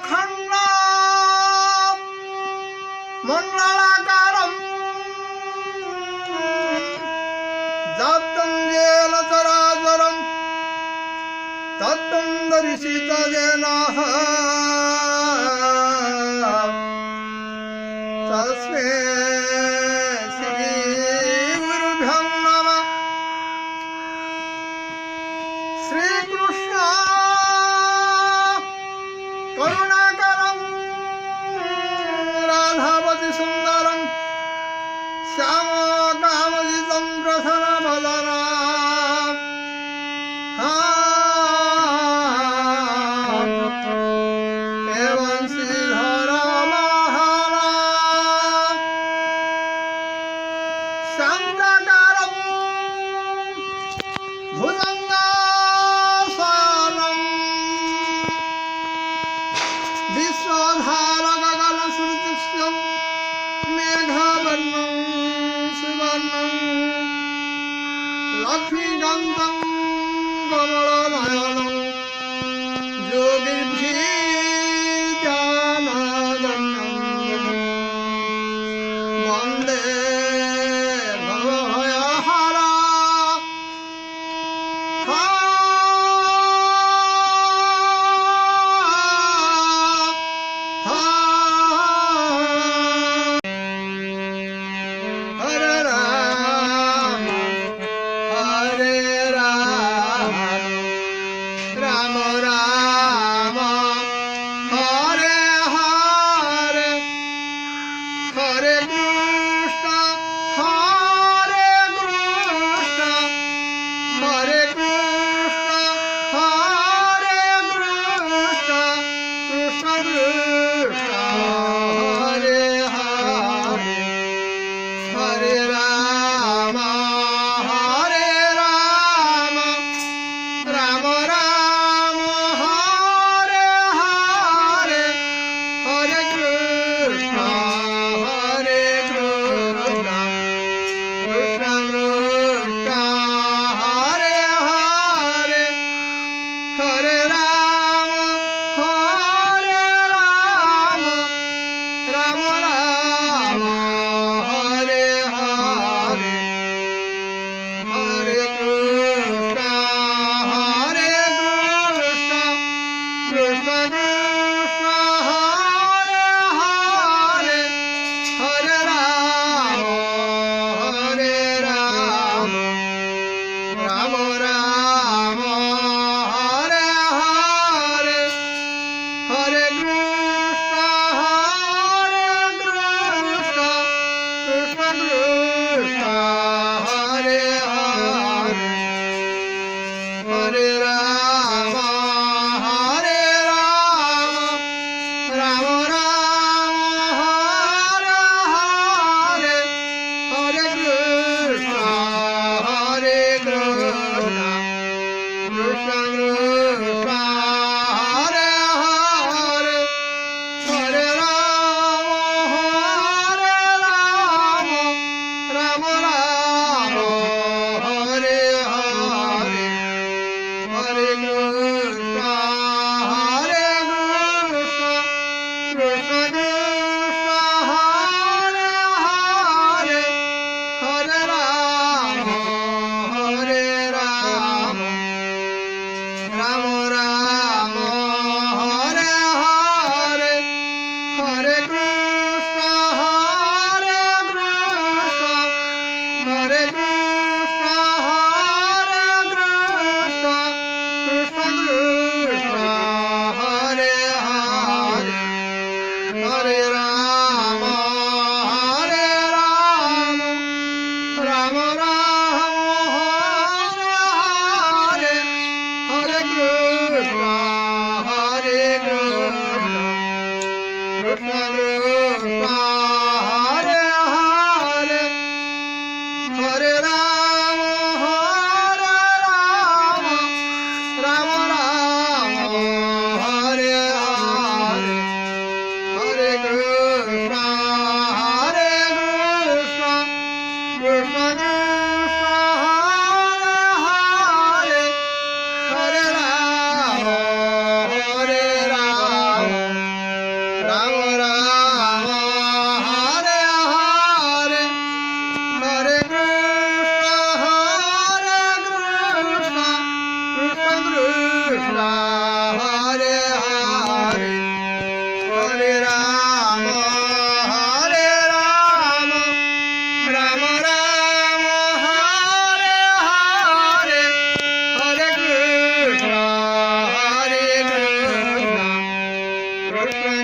अखण्डं मण्डलाकारं व्याप्तं येन चराचरं तत्त्वं दर्शितयेन तस्मै श्रीगुरुभ्यो नमः। श्रीकृष्ण करुणाकरं राधावती सुंदरं श्यामकामजितं प्रसन्नवदनं एवं श्रीधरमहाराज शान्ताकारं भुजङ्गासनं विश्वधारगगनसृतिस्थं मेघवर्णं सुवर्णं लक्ष्मीकान्तं कमलनयनं योगिभिर्ध्यानगम्यं वन्दे भवभयहरा हरे राम राम राम हरे हरे हरे कृष्ण हरे कृष्ण हरे कृष्ण हरे कृष्ण कृष्ण कृष्ण हरे हरे हरे राम राम राम हरे हरे हरे कृष्ण कृष्ण कृष्ण हरे हरे हरे राम राम राम हरे हरे हरे कृष्ण कृष्ण कृष्ण हरे हरे हरे राम राम राम हरे हरे हरे कृष्ण कृष्ण कृष्ण हरे हरे हरे राम राम राम हरे हरे हरे कृष्ण कृष्ण कृष्ण हरे हरे हरे राम राम राम हरे हरे हरे कृष्ण कृष्ण कृष्ण हरे हरे हरे राम राम राम हरे हरे हरे कृष्ण हरे कृष्ण हरे कृष्ण कृष्ण कृष्ण हरे हरे हरे राम राम राम हरे हरे हरे कृष्ण कृष्ण कृष्ण हरे हरे हरे राम राम राम हरे हरे हरे कृष्ण कृष्ण कृष्ण हरे हरे हरे राम Hare